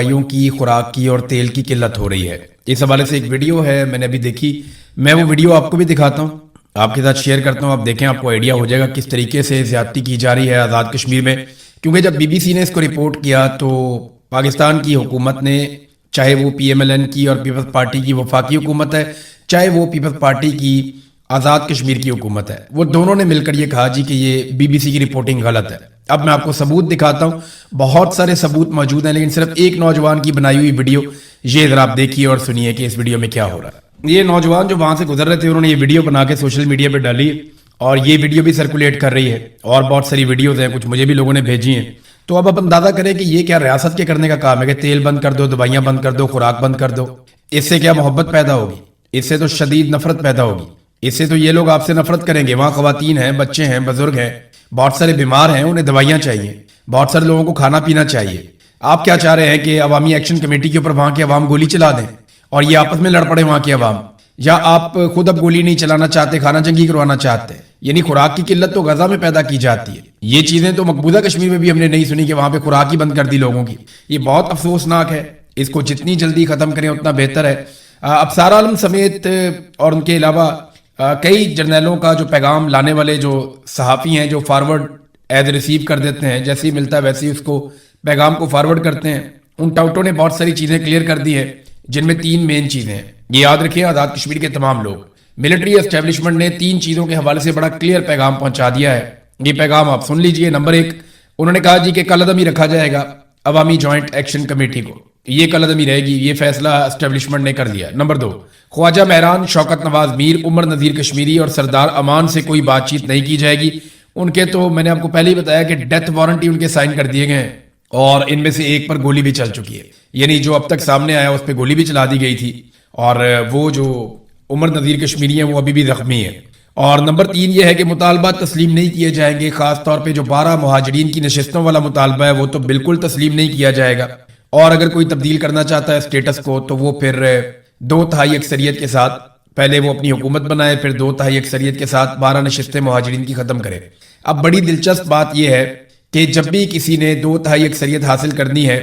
दवाइयों की, खुराक की और तेल की किल्लत हो रही है। इस हवाले से एक वीडियो है, मैंने अभी देखी। मैं वो वीडियो आपको भी दिखाता हूँ, आपके साथ शेयर करता हूँ। आप देखें, आपको आइडिया हो जाएगा किस तरीके से ज्यादती की जा रही है आज़ाद कश्मीर में। क्योंकि जब बीबीसी ने इसको रिपोर्ट किया तो पाकिस्तान की हुकूमत ने, चाहे वो PMLN की और पीपल्स पार्टी की वफाकी हुकूमत है, चाहे वो पीपल्स पार्टी की आज़ाद कश्मीर की हुकूमत है, वो दोनों ने मिलकर ये कहा जी कि ये बीबीसी की रिपोर्टिंग गलत है। अब मैं आपको सबूत दिखाता हूँ, बहुत सारे सबूत मौजूद हैं, लेकिन सिर्फ एक नौजवान की बनाई हुई वीडियो ये जरा आप देखिए और सुनिए कि इस वीडियो में क्या हो रहा है। ये नौजवान जो वहां से गुजर रहे थे, उन्होंने ये वीडियो बना के सोशल मीडिया पे डाली और ये वीडियो भी सर्कुलेट कर रही है और बहुत सारी वीडियोज हैं, कुछ मुझे भी लोगों ने भेजी हैं। तो अब आप अंदाजा करें कि ये क्या रियासत के करने का काम है कि तेल बंद कर दो, दवाइयां बंद कर दो, खुराक बंद कर दो। इससे क्या मोहब्बत पैदा होगी? इससे तो शदीद नफरत पैदा होगी। इससे तो ये लोग आपसे नफरत करेंगे। वहां खवातीन हैं, बच्चे हैं, बुजुर्ग हैं, बहुत सारे बीमार हैं, उन्हें दवाइयां चाहिए, बहुत सारे लोगों को खाना पीना चाहिए। आप क्या चाह रहे हैं कि अवामी एक्शन कमेटी के ऊपर वहां के अवाम गोली चला दें और ये आपस में लड़ पड़े वहां के अवाम? या आप खुद अब गोली नहीं चलाना चाहते, खाना जंगी करवाना चाहते हैं? यानी खुराक की किल्लत तो गजा में पैदा की जाती है। ये चीजें तो मकबूजा कश्मीर में भी हमने नहीं सुनी कि वहां पे खुराक ही बंद कर दी लोगों की। ये बहुत अफसोसनाक है। इसको जितनी जल्दी खत्म करें उतना बेहतर है। अफसार आलम समेत और उनके अलावा कई जर्नैलों का जो पैगाम लाने वाले जो सहाफ़ी हैं, जो फॉरवर्ड एज रिसीव कर देते हैं, जैसे ही मिलता है वैसे ही उसको पैगाम को फॉरवर्ड करते हैं। उन टाउटों ने बहुत सारी चीज़ें क्लियर कर दी हैं, जिनमें 3 मेन चीज़ें हैं। ये याद रखें, आज़ाद कश्मीर के तमाम लोग, मिलिट्री एस्टेब्लिशमेंट ने 3 चीज़ों के हवाले से बड़ा क्लियर पैगाम पहुंचा दिया है। ये पैगाम आप सुन लीजिए। नंबर 1, उन्होंने कहा जी कि कलअदमी रखा जाएगा अवामी जॉइंट एक्शन कमेटी को। ये कलअदमी रहेगी, ये फैसला एस्टेब्लिशमेंट ने कर दिया। नंबर 2, ख्वाजा महरान, शौकत नवाज मीर, उमर नज़ीर कश्मीरी और सरदार अमान से कोई बातचीत नहीं की जाएगी। उनके तो मैंने आपको पहले ही बताया कि डेथ वारंटी उनके साइन कर दिए गए हैं और इनमें से एक पर गोली भी चल चुकी है। यानी जो अब तक सामने आया उस पर गोली भी चला दी गई थी और वो जो उमर नज़ीर कश्मीरी है वो अभी भी जख्मी है। और नंबर 3 ये है कि मुतालबा तस्लीम नहीं किए जाएंगे। खास तौर पे जो 12 मुहाजिरीन की नशिस्तों वाला मुतालबा है वो तो बिल्कुल तस्लीम नहीं किया जाएगा। और अगर कोई तब्दील करना चाहता है स्टेटस को तो वो फिर 2/3 अक्सरियत के साथ, पहले वो अपनी हुकूमत बनाए, फिर 2/3 अक्सरियत के साथ 12 नशिस्तें मुहाजिरीन की खत्म करे। अब बड़ी दिलचस्प बात यह है कि जब भी किसी ने 2/3 अक्सरियत हासिल करनी है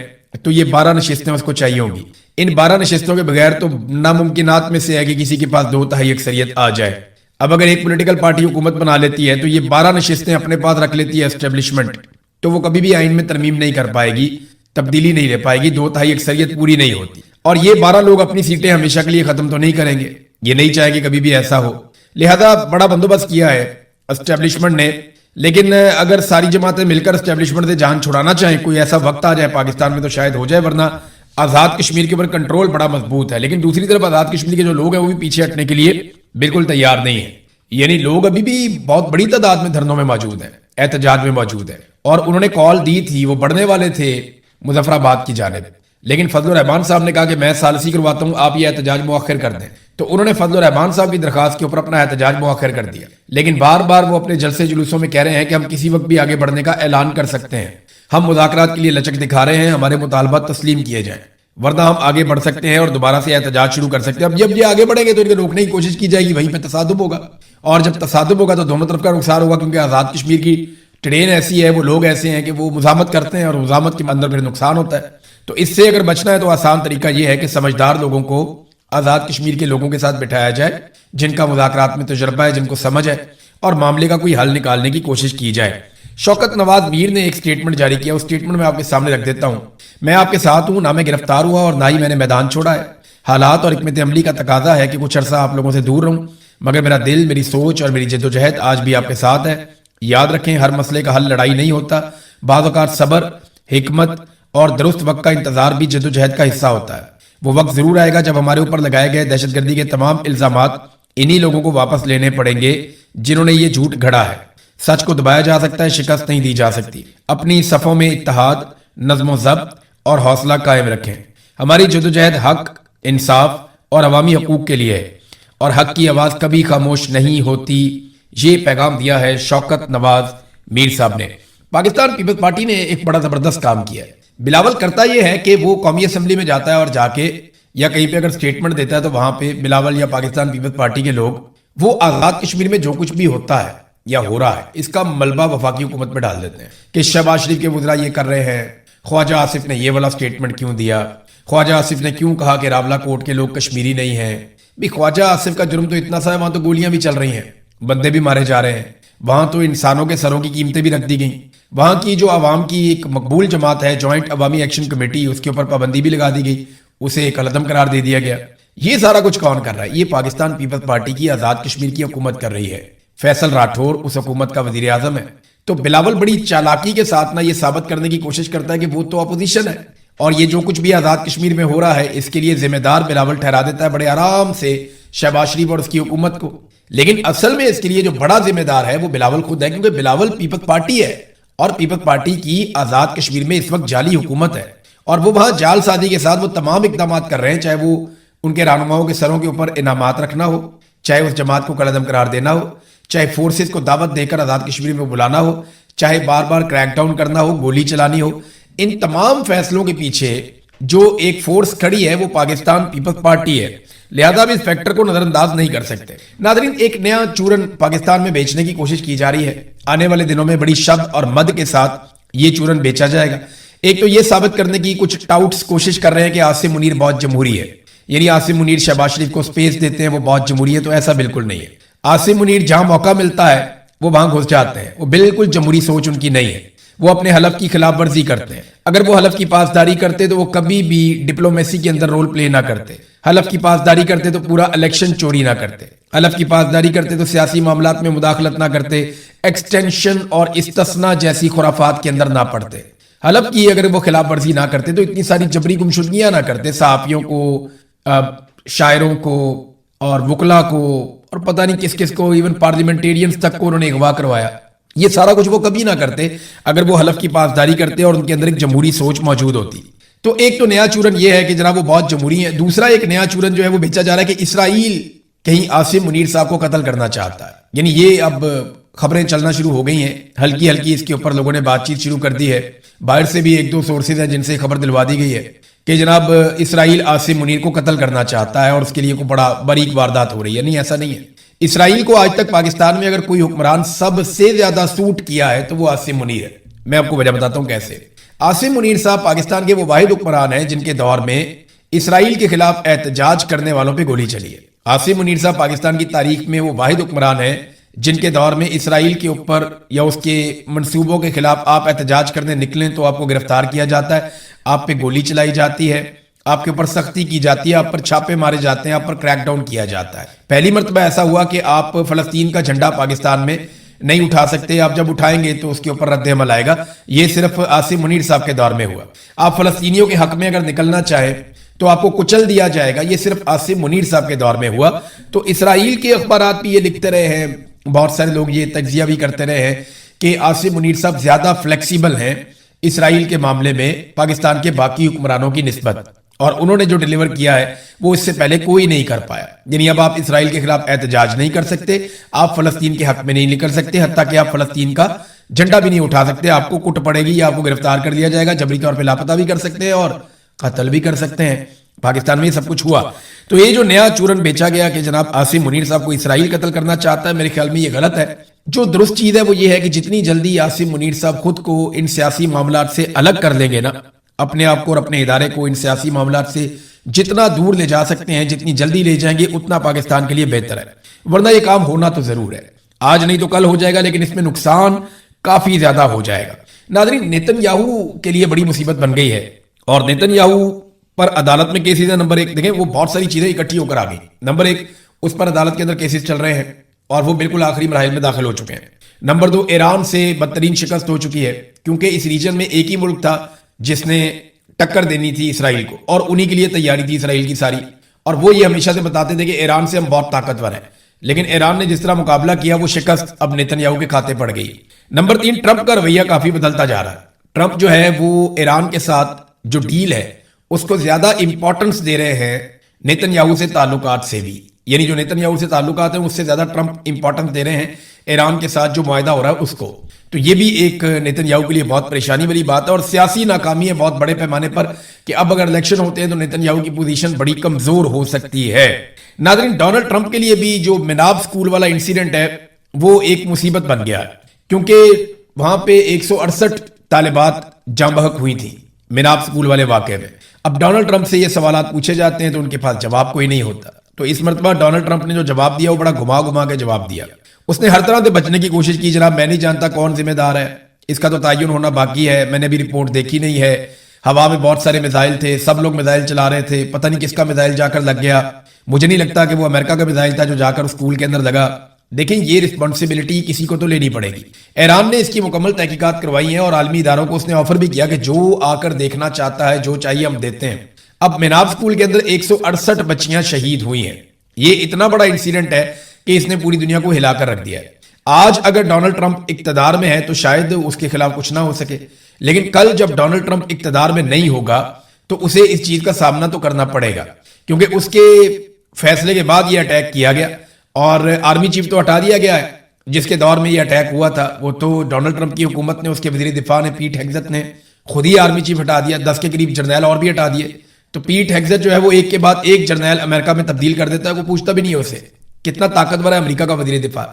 तो ये 12 नशिस्तें उसको चाहिए होंगी। इन 12 नशिस्तों के बगैर तो नामुमकिनात में से है कि किसी के पास 2/3 अक्सरियत आ जाए। अब अगर एक पॉलिटिकल पार्टी हुकूमत बना लेती है तो ये 12 नशिस्तें अपने पास रख लेती है एस्टेब्लिशमेंट, तो वो कभी भी आइन में तरमीम नहीं कर पाएगी, तब्दीली नहीं ले पाएगी, 2/3 अक्सरियत पूरी नहीं होती। और ये 12 लोग अपनी सीटें हमेशा के लिए खत्म तो नहीं करेंगे, ये नहीं चाहेंगे कभी भी ऐसा हो। लिहाजा बड़ा बंदोबस्त किया है एस्टेब्लिशमेंट ने। लेकिन अगर सारी जमातें मिलकर एस्टेब्लिशमेंट से जान छुड़ाना चाहें, कोई ऐसा वक्त आ जाए पाकिस्तान में तो शायद हो जाए, वरना आज़ाद कश्मीर के ऊपर कंट्रोल बड़ा मजबूत है। लेकिन दूसरी तरफ आज़ाद कश्मीर के जो लोग हैं वो भी पीछे हटने के लिए बिल्कुल तैयार नहीं है। यानी लोग अभी भी बहुत बड़ी तादाद में धरनों में मौजूद हैं, एहतजाज में मौजूद है। और उन्होंने कॉल दी थी, वो बढ़ने वाले थे मुजफ्फराबाद की जानिब, लेकिन फजल रहमान साहब ने कहा कि मैं सालसी करवाता हूं, आप ये एहतजाज मुअख्खर कर दें। तो उन्होंने फजल रहमान साहब की दरखास्त के ऊपर अपना एहतजाज मुअख्खर कर दिया। लेकिन बार बार वो अपने जलसे जुलूसों में कह रहे हैं कि हम किसी वक्त भी आगे बढ़ने का ऐलान कर सकते हैं, हम मुज़ाकरात के लिए लचक दिखा रहे हैं, हमारे मुतालबा तस्लीम किए जाएं, वरना हम आगे बढ़ सकते हैं और दोबारा से एहतजाज शुरू कर सकते हैं। अब जब ये आगे बढ़ेंगे तो इनको रोकने की कोशिश की जाएगी, वहीं पे तसादुम होगा। और जब तसादुम होगा तो दोनों तरफ का नुकसान होगा, क्योंकि आज़ाद कश्मीर की ट्रेन ऐसी है, वो लोग ऐसे हैं कि वो मुजामत करते हैं और मुजामत के अंदर फिर नुकसान होता है। तो इससे अगर बचना है तो आसान तरीका यह है कि समझदार लोगों को आज़ाद कश्मीर के लोगों के साथ बिठाया जाए, जिनका मुज़ाकरात में तजुर्बा है, जिनको समझ है, और मामले का कोई हल निकालने की कोशिश की जाए। शौकत नवाज मीर ने एक स्टेटमेंट जारी किया, उस स्टेटमेंट में आपके सामने रख देता हूं। मैं आपके साथ हूं, ना मैं गिरफ्तार हुआ और ना ही मैंने मैदान छोड़ा है। हालात और हिकमत अमली का तकाजा है कि कुछ अरसा आप लोगों से दूर रहूं, मगर मेरा दिल, मेरी सोच और मेरी जद्दोजहद आज भी आपके साथ है। याद रखें, हर मसले का हल लड़ाई नहीं होता, बाज़ औक़ात सब्र, हिकमत और दुरुस्त वक्त का इंतजार भी जद्दोजहद का हिस्सा होता है। वो वक्त जरूर आएगा जब हमारे ऊपर लगाए गए दहशतगर्दी के तमाम इल्जामात इन्हीं लोगों को वापस लेने पड़ेंगे जिन्होंने ये झूठ गढ़ा है। सच को दबाया जा सकता है, शिकस्त नहीं दी जा सकती। अपनी सफ़ों में इत्तेहाद, नज़्म ज़ब्त और हौसला कायम रखें। हमारी जद्दोजहद हक, इंसाफ और अवामी हकूक के लिए है और हक की आवाज़ कभी खामोश नहीं होती। ये पैगाम दिया है शौकत नवाज मीर साहब ने। पाकिस्तान पीपल्स पार्टी ने एक बड़ा ज़बरदस्त काम किया है। बिलावल करता यह है कि वो कौमी असम्बली में जाता है और जाके या कहीं पे अगर स्टेटमेंट देता है तो वहां पे बिलावल या पाकिस्तान पीपल्स पार्टी के लोग वो आज़ाद कश्मीर में जो कुछ भी होता है या हो रहा है इसका मलबा वफाकी हुकूमत में डाल देते हैं कि शहबाज शरीफ के वज़रा ये कर रहे हैं, ख्वाजा आसिफ ने ये वाला स्टेटमेंट क्यों दिया, ख्वाजा आसिफ ने क्यों कहा कि रावला कोट के लोग कश्मीरी नहीं हैं। भी ख्वाजा आसिफ का जुर्म तो इतना सा है, वहां तो गोलियां भी चल रही हैं, बंदे भी मारे जा रहे हैं, वहां तो इंसानों के सरों की कीमतें भी रख दी गई। वहां की जो आवाम की एक मकबूल जमात है जॉइंट अवामी एक्शन कमेटी, उसके ऊपर पाबंदी भी लगा दी गई, उसे कलअदम करार दे दिया गया। ये सारा कुछ कौन कर रहा है? ये पाकिस्तान पीपल्स पार्टी की आजाद कश्मीर की हुकूमत कर रही है। फैसल राठौर उस हुकूमत का वजीर आजम है। तो बिलावल बड़ी चालाकी के साथ ना ये साबित करने की कोशिश करता है कि वो तो अपोजिशन है और ये जो कुछ भी आजाद कश्मीर में हो रहा है इसके लिए जिम्मेदार बिलावल ठहरा देता है बड़े आराम से शहबाज शरीफ और उसकी हुकूमत को। लेकिन असल में इसके लिए जो बड़ा जिम्मेदार है वो बिलावल खुद है, क्योंकि बिलावल पीपल्स पार्टी है और पीपल्स पार्टी की आजाद कश्मीर में इस वक्त जाली हुकूमत है और वो वहां जाल साजी के साथ वो तमाम इकदाम कर रहे हैं, चाहे वो उनके रहनुमाओं के सरों के ऊपर इनामात रखना हो, चाहे उस जमात को कलअदम करार देना हो, चाहे फोर्सेस को दावत देकर आजाद कश्मीर में बुलाना हो, चाहे बार बार क्रैकडाउन करना हो, गोली चलानी हो। इन तमाम फैसलों के पीछे जो एक फोर्स खड़ी है वो पाकिस्तान पीपल्स पार्टी है, लिहाजा भी इस फैक्टर को नजरअंदाज नहीं कर सकते। नादरीन, एक नया चूरन पाकिस्तान में बेचने की कोशिश की जा रही है। आने वाले दिनों में बड़ी शब्द और मद के साथ ये चूरन बेचा जाएगा। एक तो ये साबित करने की कुछ टाउट्स कोशिश कर रहे हैं कि आसिम मुनीर बहुत जमहूरी है, यानी आसिम मुनीर शहबाज शरीफ को स्पेस देते हैं, वो बहुत जमहूरी है। तो ऐसा बिल्कुल नहीं है। आसिम मुनीर जहां मौका मिलता है वो वहां घुस जाते हैं, वो बिल्कुल जमहूरी सोच उनकी नहीं है। वो अपने हलफ की खिलाफ वर्जी करते हैं। अगर वो हलफ की पासदारी करते तो वो कभी भी डिप्लोमेसी के अंदर रोल प्ले ना करते। हलफ की पासदारी करते तो पूरा इलेक्शन चोरी ना करते। हलफ की पासदारी करते तो सियासी मामलात में मुदाखलत ना करते, एक्सटेंशन और इस्तिस्ना जैसी खुराफात के अंदर ना पड़ते। हलफ की अगर वो खिलाफ वर्जी ना करते तो इतनी सारी जबरी गुमशुदगियां ना करते, सहाफियों को, शायरों को और वकला को और पता नहीं किस किस को, इवन पार्लियामेंटेरियंस तक को उन्होंने अगवा करवाया। ये सारा कुछ वो कभी ना करते अगर वो हलफ की पासदारी करते और उनके अंदर एक जमहूरी सोच मौजूद होती। तो एक तो नया चूरन ये है कि जनाब वो बहुत जमहूरी है। दूसरा एक नया चूरन जो है वो बेचा जा रहा है कि इसराइल कहीं आसिम मुनीर साहब को कत्ल करना चाहता है। यानी ये अब खबरें चलना शुरू हो गई हैं, हल्की हल्की इसके ऊपर लोगों ने बातचीत शुरू कर दी है। बाहर से भी एक दो सोर्सेज हैं जिनसे खबर दिलवा दी गई है कि जनाब इसराइल आसिम मुनीर को कत्ल करना चाहता है और उसके लिए कोई बड़ा बारीक वारदात हो रही है। नहीं, ऐसा नहीं है। इसराइल को आज तक पाकिस्तान में अगर कोई हुक्मरान सबसे ज्यादा सूट किया है तो वो आसिम मुनीर है। मैं आपको वजह बताता हूं कैसे। आसिम मुनीर साहब पाकिस्तान के वो वाहिद हुक्मरान हैं जिनके दौर में इसराइल के खिलाफ एहतजाज करने वालों पे गोली चली है। आसिम मुनीर साहब पाकिस्तान की तारीख में वो वाहिद हुक्मरान हैं जिनके दौर में इसराइल के ऊपर या उसके मंसूबों के खिलाफ आप एहतजाज करने निकलें तो आपको गिरफ्तार किया जाता है, आप पे गोली चलाई जाती है, आपके ऊपर सख्ती की जाती है, आप पर छापे मारे जाते हैं, आप पर क्रैकडाउन किया जाता है। पहली मर्तबा ऐसा हुआ कि आप फलस्तीन का झंडा पाकिस्तान में नहीं उठा सकते, आप जब उठाएंगे तो उसके ऊपर रद्द अमल आएगा। ये सिर्फ आसिम मुनीर साहब के दौर में हुआ। आप फलस्तीनियों के हक में अगर निकलना चाहे तो आपको कुचल दिया जाएगा, ये सिर्फ आसिम मुनीर साहब के दौर में हुआ। तो इसराइल के अखबारात भी ये लिखते रहे हैं, बहुत सारे लोग ये तज्जिया भी करते रहे हैं कि आसिम मुनीर साहब ज्यादा फ्लेक्सिबल हैं इसराइल के मामले में पाकिस्तान के बाकी हुक्मरानों की निस्बत, और उन्होंने जो डिलीवर किया है वो इससे पहले कोई नहीं कर पाया। यानी अब आप इसराइल के खिलाफ एहतजाज नहीं कर सकते, आप फलस्तीन के हक में नहीं निकल सकते, हत्ता कि आप फलस्तीन का झंडा भी नहीं उठा सकते। आपको कुट पड़ेगी या आपको गिरफ्तार कर लिया जाएगा, जबरी तौर पर लापता भी कर सकते हैं और कत्ल भी कर सकते हैं। पाकिस्तान में ये सब कुछ हुआ। तो ये जो नया चूरन बेचा गया कि जनाब आसिम मुनीर साहब को इसराइल कत्ल करना चाहता है, मेरे ख्याल में ये गलत है। जो दुरुस्त चीज है वो ये है कि जितनी जल्दी आसिम मुनीर साहब खुद को इन सियासी मामलात से अलग कर लेंगे ना, अपने आप को और अपने इदारे को इन सियासी मामलात से जितना दूर ले जा सकते हैं, जितनी जल्दी ले जाएंगे उतना पाकिस्तान के लिए बेहतर है। वरना ये काम होना तो जरूर है, आज नहीं तो कल हो जाएगा, लेकिन इसमें नुकसान काफी ज्यादा हो जाएगा। नाज़रीन, नेतन्याहू के लिए बड़ी मुसीबत बन गई है और नेतन्याहू पर अदालत में केसेस है। नंबर एक देखें, वो बहुत सारी चीजें इकट्ठी होकर आ गई। नंबर एक, उस पर अदालत के अंदर केसेस चल रहे हैं और वो बिल्कुल आखिरी मरहल में दाखिल हो चुके हैं। नंबर दो, ईरान से बदतरीन शिकस्त हो चुकी है, क्योंकि इस रीजन में एक ही मुल्क था जिसने टक्कर देनी थी इसराइल को और उन्हीं के लिए तैयारी थी इसराइल की सारी। और वो ये हमेशा से बताते थे कि ईरान से हम बहुत ताकतवर हैं, लेकिन ईरान ने जिस तरह मुकाबला किया वो शिकस्त अब नेतन्याहू के खाते पड़ गई। नंबर तीन, ट्रंप का रवैया काफी बदलता जा रहा है। ट्रंप जो है वो ईरान के साथ जो डील है उसको ज्यादा इंपॉर्टेंस दे रहे हैं नेतन्याहू से ताल्लुकात से भी। यानी जो नेतन्याहू से ताल्लुकात है उससे ज्यादा ट्रंप इंपॉर्टेंस दे रहे हैं ईरान के साथ जो मुआहदा हो रहा है उसको। तो ये भी एक नेतन्याहू के लिए बहुत परेशानी वाली बात है और सियासी नाकामी है बहुत बड़े पैमाने पर कि अब अगर इलेक्शन होते हैं तो नेतन्याहू की पोजीशन बड़ी कमजोर हो सकती है। नाज़रीन, डोनाल्ड ट्रंप के लिए भी जो मिनाब स्कूल वाला इंसिडेंट है वो एक मुसीबत बन गया है, क्योंकि वहां पे 168 तालिबात जाँ बहक हुई थी मिनाब स्कूल वाले वाकये में। अब डोनाल्ड ट्रंप से ये सवालात पूछे जाते हैं तो उनके पास जवाब कोई नहीं होता। तो इस मरतबा डोनाल्ड ट्रंप ने जो जवाब दिया वो बड़ा घुमा घुमा के जवाब दिया। उसने हर तरह से बचने की कोशिश की, जनाब मैं नहीं जानता कौन जिम्मेदार है, इसका तो तयन होना बाकी है, मैंने भी रिपोर्ट देखी नहीं है, हवा में बहुत सारे मिसाइल थे, सब लोग मिसाइल चला रहे थे, पता नहीं किसका मिसाइल जाकर लग गया, मुझे नहीं लगता कि वो अमेरिका का मिसाइल था जो जाकर स्कूल के अंदर लगा। देखें, ये रिस्पॉन्सिबिलिटी किसी को तो लेनी पड़ेगी। ईरान ने इसकी मुकम्मल तहकीकात करवाई हैं और आलमी इदारों को उसने ऑफर भी किया कि जो आकर देखना चाहता है, जो चाहिए हम देते हैं। अब मिनाब स्कूल के अंदर 168 बच्चियां शहीद हुई हैं। ये इतना बड़ा इंसिडेंट है कि इसने पूरी दुनिया को हिलाकर रख दिया है। आज अगर डोनाल्ड ट्रंप इक्तदार में है तो शायद उसके खिलाफ कुछ ना हो सके, लेकिन कल जब डोनाल्ड ट्रंप इक्तदार में नहीं होगा तो उसे इस चीज का सामना तो करना पड़ेगा, क्योंकि उसके फैसले के बाद ये अटैक किया गया और आर्मी चीफ तो हटा दिया गया है। जिसके दौर में ये अटैक हुआ था वो तो डोनाल्ड ट्रंप की हुकूमत ने, उसके वजीर दिफा ने, पीट हेग्सेट ने खुद ही आर्मी चीफ हटा दिया, 10 के करीब जर्नैल और भी हटा दिए। तो पीट हेग्सेट जो है वो एक के बाद एक जर्नैल अमेरिका में तब्दील कर देता है, वो पूछता भी नहीं है उसे कितना ताकतवर है अमेरिका का वजीर दिफा।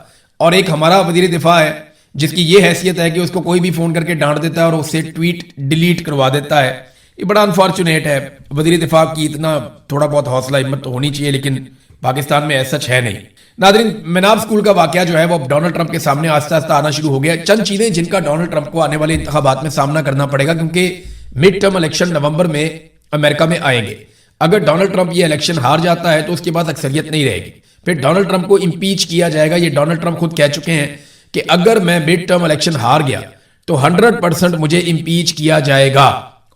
और एक हमारा वजीर दिफा है जिसकी ये हैसियत है कि उसको कोई भी फोन करके डांट देता है और उससे ट्वीट डिलीट करवा देता है। ये बड़ा अनफॉर्चुनेट है। वजीर दिफा की इतना थोड़ा बहुत हौसला हिम्मत तो होनी चाहिए, लेकिन पाकिस्तान में ऐसा है नहीं। नादरीन, मिनाब स्कूल का वाकया जो है वो डोनाल्ड ट्रंप के सामने आस्ता आस्ता आना शुरू हो गया। चंद चीजें जिनका डोनाल्ड ट्रंप को आने वाले इंतखाबात में सामना करना पड़ेगा, क्योंकि मिड टर्म इलेक्शन नवंबर में अमेरिका में आएंगे। अगर डोनाल्ड ट्रंप ये इलेक्शन हार जाता है तो उसके बाद अक्सरियत नहीं रहेगी, फिर डोनाल्ड ट्रंप को इंपीच किया जाएगा। ये डोनाल्ड ट्रंप खुद कह चुके हैं कि अगर मैं मिड टर्म इलेक्शन हार गया तो 100% मुझे इंपीच किया जाएगा।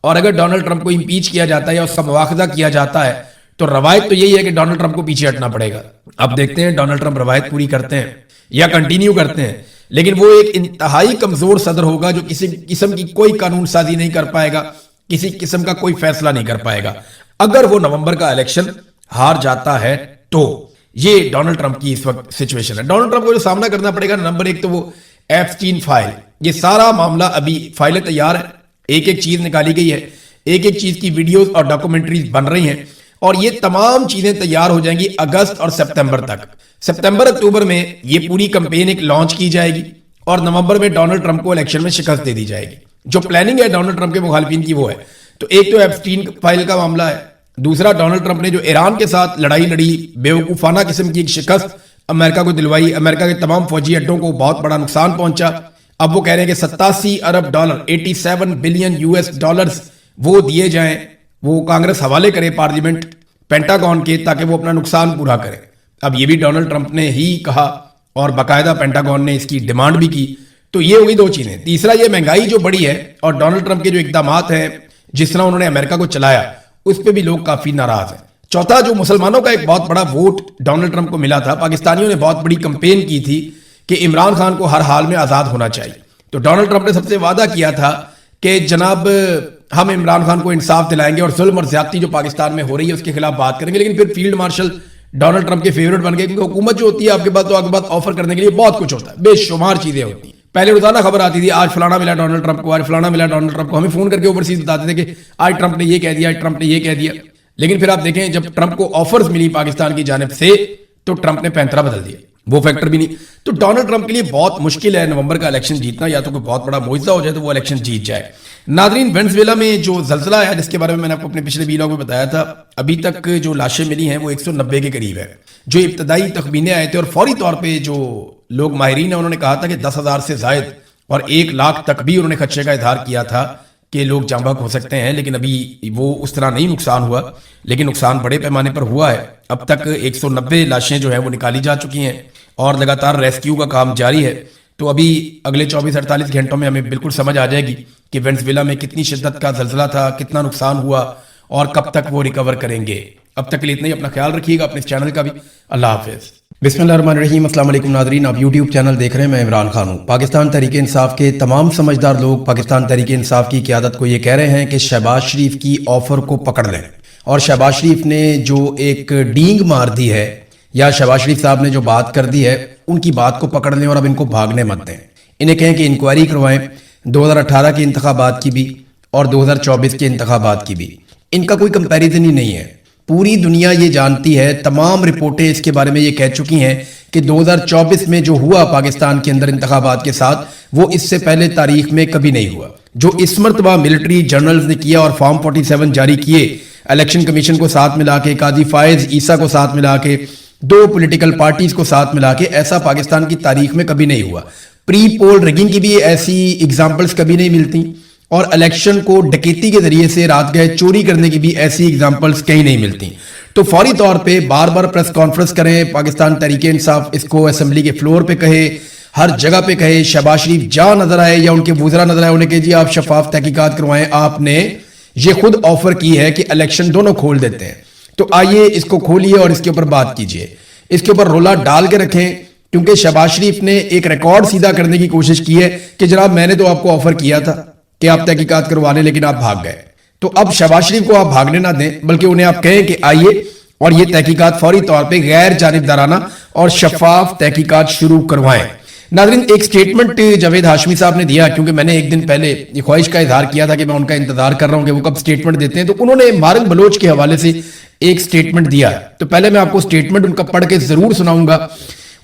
और अगर डोनाल्ड ट्रंप को इंपीच किया जाता है या उसका मुआखजा किया जाता है तो रवायत तो यही है कि डोनाल्ड ट्रंप को पीछे हटना पड़ेगा। अब देखते हैं डोनाल्ड ट्रंप रवायत पूरी करते हैं या कंटिन्यू करते हैं, लेकिन वो एक इंतहाई कमजोर सदर होगा जो किसी किस्म की कोई कानून साजी नहीं कर पाएगा, किसी किस्म का कोई फैसला नहीं कर पाएगा। अगर वो नवंबर का इलेक्शन हार जाता है तो ये डोनाल्ड ट्रंप की इस वक्त सिचुएशन है। डोनाल्ड ट्रंप को जो सामना करना पड़ेगा, नंबर एक तो वो एप्स्टीन फाइल, ये सारा मामला अभी फाइलें तैयार है, एक एक चीज निकाली गई है, एक एक चीज की वीडियोस और डॉक्यूमेंट्रीज बन रही हैं और ये तमाम चीजें तैयार हो जाएंगी अगस्त और सितंबर तक। सितंबर अक्टूबर में ये पूरी कंपेन एक लॉन्च की जाएगी और नवंबर में डोनाल्ड ट्रंप को इलेक्शन में शिकस्त दे दी जाएगी। जो प्लानिंग है डोनाल्ड ट्रंप के मुखालिफिन की वो है। तो एक तो एप्स्टीन फाइल का मामला है, दूसरा डोनाल्ड ट्रंप ने जो ईरान के साथ लड़ाई लड़ी, बेवकूफाना किस्म की एक शिकस्त अमेरिका को दिलवाई, अमेरिका के तमाम फौजी अड्डों को बहुत बड़ा नुकसान पहुंचा। अब वो कह रहे हैं कि 87 अरब डॉलर, 87 बिलियन यूएस डॉलर्स वो दिए जाएं, वो कांग्रेस हवाले करे पार्लियामेंट पेंटागन के, ताकि वो अपना नुकसान पूरा करे। अब ये भी डोनाल्ड ट्रंप ने ही कहा और बाकायदा पेंटागन ने इसकी डिमांड भी की। तो ये हुई दो चीजें। तीसरा, ये महंगाई जो बढ़ी है और डोनाल्ड ट्रंप के जो इकदामात हैं, जिस तरह उन्होंने अमेरिका को चलाया, उस पर भी लोग काफी नाराज हैं। चौथा, जो मुसलमानों का एक बहुत बड़ा वोट डोनाल्ड ट्रंप को मिला था, पाकिस्तानियों ने बहुत बड़ी कंपेन की थी कि इमरान खान को हर हाल में आजाद होना चाहिए। तो डोनाल्ड ट्रंप ने सबसे वादा किया था कि जनाब हम इमरान खान को इंसाफ दिलाएंगे और जुल्म और ज्यादती जो पाकिस्तान में हो रही है उसके खिलाफ बात करेंगे। लेकिन फिर फील्ड मार्शल डोनाल्ड ट्रंप के फेवरेट बन गए, क्योंकि हुकूमत जो होती है आपके पास, तो आपके पास ऑफर करने के लिए बहुत कुछ होता है, बेशुमार चीजें होती हैं। पहले रोजाना खबर आती थी आज फलाना मिला डोनाल्ड ट्रंप को, आज फलाना मिला डोनाल्ड ट्रंप को। हमें फोन करके ओवरसीज बताते थे कि आज ट्रंप ने ये कह दिया, आज ट्रंप ने ये कह दिया। लेकिन फिर आप देखें जब ट्रंप को ऑफर्स मिली पाकिस्तान की जानिब से तो ट्रंप ने पैंतरा बदल दिया, वो फैक्टर भी नहीं। तो डोनाल्ड ट्रंप के लिए बहुत मुश्किल है नवंबर का इलेक्शन जीतना, या तो कोई बहुत बड़ा मुआवजा हो जाए तो वो इलेक्शन जीत जाए। नादरीन, वेनेजुएला में जो जलजला है जिसके बारे में मैंने आपको अपने पिछले वीडियो में बताया था, अभी तक जो लाशें मिली हैं वो 190 के करीब है। जो इब्तदाई तखमीने आए थे और फौरी तौर पे जो लोग माहिरीन है उन्होंने कहा था कि 10,000 से जायद और 1 लाख तक भी उन्होंने खदशे का इजहार किया था कि लोग जाँ बहक हो सकते हैं। लेकिन अभी वो उस तरह नहीं नुकसान हुआ, लेकिन नुकसान बड़े पैमाने पर हुआ है। अब तक 190 लाशें जो है वो निकाली जा चुकी हैं और लगातार रेस्क्यू का काम जारी है। तो अभी अगले 24-48 घंटों में हमें बिल्कुल समझ आ जाएगी कि वेनेजुएला में कितनी शिद्दत का जलजला था, कितना नुकसान हुआ और कब तक वो रिकवर करेंगे। अब तक के लिए इतना ही। अपना ख्याल रखिएगा, अपने इस चैनल का भी। अल्लाह हाफिज। बिस्मिल्लाहिर्रहमानिर्रहीम। अस्सलाम वालेकुम नादरीन, आप यूट्यूब चैनल देख रहे हैं, मैं इमरान खान हूँ। पाकिस्तान तहरीक इंसाफ के तमाम समझदार लोग पाकिस्तान तहरीक इंसाफ की क़यादत को ये कह रहे हैं कि शहबाज शरीफ की ऑफर को पकड़ लें। और शहबाज शरीफ ने जो एक डींग मार दी है, या शहबाज शरीफ साहब ने जो बात कर दी है, उनकी बात को पकड़ लें और अब इनको भागने मत दें। इन्हें कहें कि इंक्वायरी करवाएं 2018 के इंतखाबात की भी और 2024 के इंतखाबात की भी। इनका कोई कंपैरिजन ही नहीं है। पूरी दुनिया ये जानती है, तमाम रिपोर्टें इसके बारे में ये कह चुकी हैं कि 2024 में जो हुआ पाकिस्तान के अंदर इंतखाबात के साथ, वो इससे पहले तारीख में कभी नहीं हुआ। جو इस मरतबा मिलिट्री जनरल्स ने किया और फॉर्म 47 जारी किए, इलेक्शन कमीशन को साथ मिला के, काजी फायज ईसा को साथ मिला के, 2 पॉलिटिकल पार्टीज को साथ मिला के, ऐसा पाकिस्तान की तारीख में कभी नहीं हुआ। प्री पोल रिगिंग की भी ऐसी एग्जाम्पल्स कभी नहीं मिलती, और इलेक्शन को डकैती के जरिए से रात गए चोरी करने की भी ऐसी एग्जाम्पल्स कहीं नहीं मिलती। तो फौरी तौर पे बार बार प्रेस कॉन्फ्रेंस करें, पाकिस्तान तहरीक इंसाफ इसको असेंबली के फ्लोर पे कहे, हर जगह पे कहे, शहबाज शरीफ जहां नजर आए या उनके वुज़रा नजर आए उन्हें कहे जी आप शफाफ तहकीकात करवाएं, आपने ये खुद ऑफर की है कि इलेक्शन दोनों खोल देते हैं, तो आइए इसको खोलिए और इसके ऊपर बात कीजिए, इसके ऊपर रोला डाल के रखें। क्योंकि शहबाज शरीफ ने एक रिकॉर्ड सीधा करने की कोशिश की है कि जनाब मैंने तो आपको ऑफर किया था कि आप तहकीकात करवा लें, लेकिन आप भाग गए। तो अब शहबाज शरीफ को आप भागने ना दें, बल्कि उन्हें आप कहें कि आइए और ये तहकीकात फौरी तौर पे गैर जानिबदाराना और शफाफ तहकीकात शुरू करवाएं। नाज़रीन, एक स्टेटमेंट जावेद हाशमी साहब ने दिया, क्योंकि मैंने एक दिन पहले ये ख्वाहिश का इजहार किया था कि मैं उनका इंतजार कर रहा हूं कि वो कब स्टेटमेंट देते हैं, तो उन्होंने मारंग बलोच के हवाले से एक स्टेटमेंट दिया है। तो पहले मैं आपको स्टेटमेंट उनका पढ़ के जरूर सुनाऊंगा।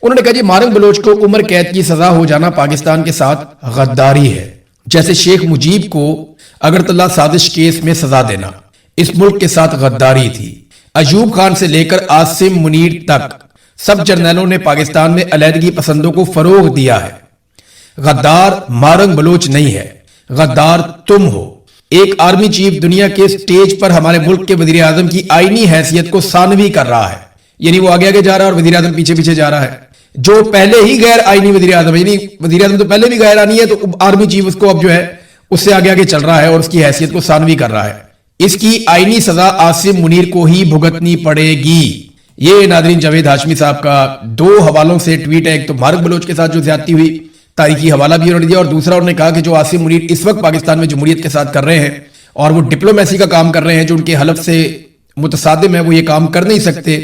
उन्होंने कहा जी मारंग बलोच को उम्र कैद की सजा हो जाना पाकिस्तान के साथ गद्दारी है, जैसे शेख मुजीब को अगरतला साजिश केस में सजा देना इस मुल्क के साथ गद्दारी थी। अयूब खान से लेकर आसिम मुनीर तक सब जर्नैलों ने पाकिस्तान में अलहदगी पसंदों को फरोग दिया है। गद्दार मारंग बलोच नहीं है, गद्दार तुम हो। एक आर्मी चीफ दुनिया के स्टेज पर हमारे मुल्क के वजीर आजम की आईनी हैसियत को सानवी कर रहा है, यानी वो आगे आगे जा रहा है और वजीर आजम पीछे पीछे जा रहा है। जो पहले ही गैर आईनी वजीर आजम, यानी वजीर आजम तो पहले भी गैर आनी है, तो आर्मी चीफ उसको अब जो है उससे आगे आगे चल रहा है और उसकी हैसियत को सानवी कर रहा है। इसकी आईनी सजा आसिम मुनीर को ही भुगतनी पड़ेगी। ये नादरीन जावेद हाशमी साहब का 2 हवालों से ट्वीट है। एक तो मारंग बलोच के साथ जो ज्यादती हुई, तारीखी हवाला भी उन्होंने दिया, और दूसरा उन्होंने कहा कि जो आसिम मुनीर इस वक्त पाकिस्तान में जमहूरियत के साथ कर रहे हैं और वो डिप्लोमेसी का काम कर रहे हैं, जो उनके हलफ से मुतसादिम है, वो ये काम कर नहीं सकते।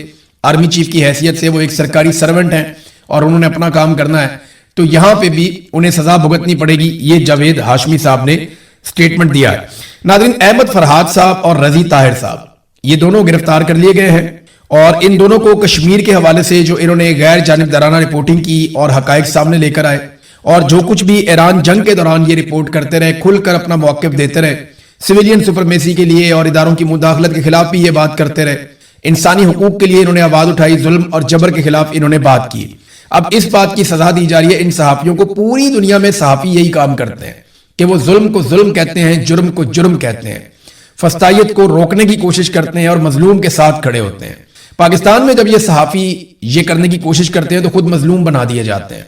आर्मी चीफ की हैसियत से वो एक सरकारी सर्वेंट हैं और उन्होंने अपना काम करना है, तो यहां पे भी उन्हें सजा भुगतनी पड़ेगी। ये जावेद हाशमी साहब ने स्टेटमेंट दिया है। नादरीन, अहमद फरहाद साहब और रजी ताहिर साहब ये दोनों गिरफ्तार कर लिए गए हैं, और इन दोनों को कश्मीर के हवाले से जो इन्होंने गैर जानिबदाराना रिपोर्टिंग की और हकायक सामने लेकर आए, और जो कुछ भी ईरान जंग के दौरान ये रिपोर्ट करते रहे, खुलकर अपना मौक़िफ़ देते रहे, सिविलियन सुपरमेसी के लिए और इदारों की मुदाखलत के खिलाफ भी ये बात करते रहे, इंसानी हुकूक के लिए इन्होंने आवाज उठाई, जुल्म और जबर के खिलाफ इन्होंने बात की। अब इस बात की सजा दी जा रही है इन सहाफियों को। पूरी दुनिया में सहाफी यही काम करते हैं कि वो जुल्म को जुल्म कहते हैं, जुर्म को जुर्म कहते हैं, फस्तायत को रोकने की कोशिश करते हैं और मजलूम के साथ खड़े होते हैं। पाकिस्तान में जब ये सहाफी ये करने की कोशिश करते हैं तो खुद मजलूम बना दिए जाते हैं।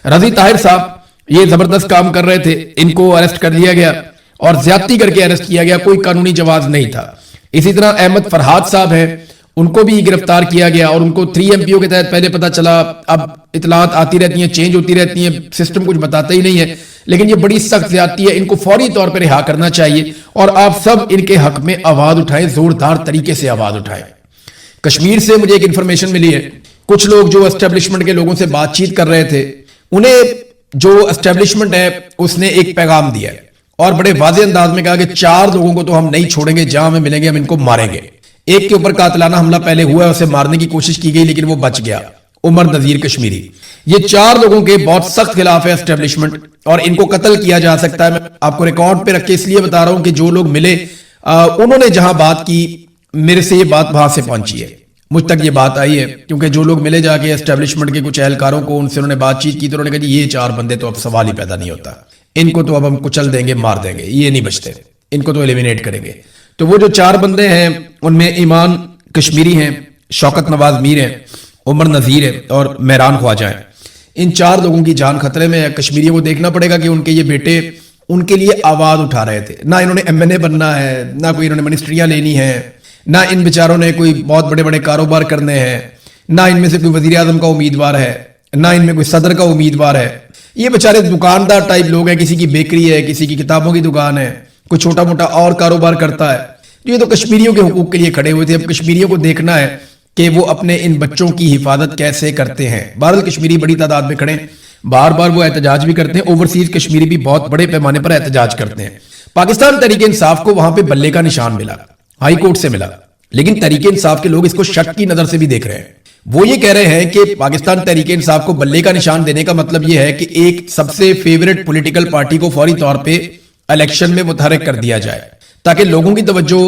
रजी ताहिर साहब ये जबरदस्त काम कर रहे थे, इनको अरेस्ट कर लिया गया और ज्यादती करके अरेस्ट किया गया, कोई कानूनी जवाब नहीं था। इसी तरह अहमद फरहाद साहब हैं, उनको भी गिरफ्तार किया गया और उनको 3 MPO के तहत पहले पता चला, अब इतलात आती रहती हैं, चेंज होती रहती हैं, सिस्टम कुछ बताता ही नहीं है, लेकिन ये बड़ी सख्त ज्यादती है, इनको फौरी तौर पर रिहा करना चाहिए और आप सब इनके हक में आवाज उठाएं, जोरदार तरीके से आवाज उठाएं। कश्मीर से मुझे एक इंफॉर्मेशन मिली है, कुछ लोग जो एस्टेब्लिशमेंट के लोगों से बातचीत कर रहे थे, उन्हें जो एस्टेब्लिशमेंट है उसने एक पैगाम दिया है और बड़े वाज़ेह अंदाज में कहा कि 4 लोगों को तो हम नहीं छोड़ेंगे, जहां हमें मिलेंगे हम इनको मारेंगे। एक के ऊपर कातलाना हमला पहले हुआ है, उसे मारने की कोशिश की गई लेकिन वो बच गया, उमर नजीर कश्मीरी। ये 4 लोगों के बहुत सख्त खिलाफ है एस्टेब्लिशमेंट और इनको कत्ल किया जा सकता है। मैं आपको रिकॉर्ड पे रख के इसलिए बता रहा हूं कि जो लोग मिले उन्होंने जहां बात की, मेरे से ये बात वहां से पहुंची है, मुझ तक ये बात आई है, क्योंकि जो लोग मिले जाके एस्टेब्लिशमेंट के कुछ एहलकारों को, उनसे उन्होंने बातचीत की तो उन्होंने कहा ये 4 बंदे तो अब सवाल ही पैदा नहीं होता, इनको तो अब हम कुचल देंगे, मार देंगे, ये नहीं बचते, इनको तो एलिमिनेट करेंगे। तो वो जो 4 बंदे हैं उनमें ईमान कश्मीरी हैं, शौकत नवाज मीर हैं, उमर नजीर है और मेहरान ख्वाजा है। इन 4 लोगों की जान खतरे में है। कश्मीरियों को देखना पड़ेगा कि उनके ये बेटे उनके लिए आवाज उठा रहे थे। ना इन्होंने MNA बनना है, ना कोई इन्होंने मिनिस्ट्रियां लेनी है, ना इन बेचारों ने कोई बहुत बड़े बड़े कारोबार करने हैं, ना इनमें से कोई वजीर आजम का उम्मीदवार है, ना इनमें कोई सदर का उम्मीदवार है। ये बेचारे दुकानदार टाइप लोग हैं, किसी की बेकरी है, किसी की किताबों की दुकान है, कोई छोटा मोटा और कारोबार करता है। ये तो कश्मीरियों के हुकूक के लिए खड़े हुए थे। अब कश्मीरियों को देखना है कि वो अपने इन बच्चों की हिफाजत कैसे करते हैं। बहरहाल कश्मीरी बड़ी तादाद में खड़े, बार बार वो एहतजाज भी करते हैं। ओवरसीज कश्मीरी भी बहुत बड़े पैमाने पर एहतजाज करते हैं। पाकिस्तान तहरीक इंसाफ को वहां पे बल्ले का निशान मिला, हाई कोर्ट से मिला, लेकिन तहरीक इंसाफ के लोग इसको शक की नजर से भी देख रहे हैं। वो ये कह रहे हैं कि पाकिस्तान तहरीक इंसाफ को बल्ले का निशान देने का मतलब ये है कि एक सबसे फेवरेट पॉलिटिकल पार्टी को फौरी तौर पे الیکشن میں متحرک کر دیا جائے تاکہ لوگوں کی توجہ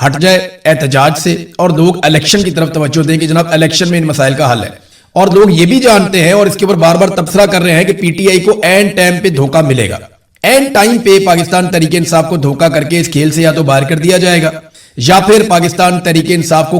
ہٹ جائے احتجاج سے اور لوگ الیکشن کی طرف توجہ دیں کہ جناب الیکشن میں ان مسائل کا حل ہے. اور لوگ یہ بھی جانتے ہیں اور اس کے اوپر بار بار تبصرہ کر رہے ہیں کہ پی ٹی آئی کو این ٹائم پہ دھوکہ ملے گا. این ٹائم پہ پاکستان تحریک انصاف کو دھوکہ کر کے اس کھیل سے یا تو باہر کر دیا جائے گا یا پھر پاکستان تحریک انصاف کو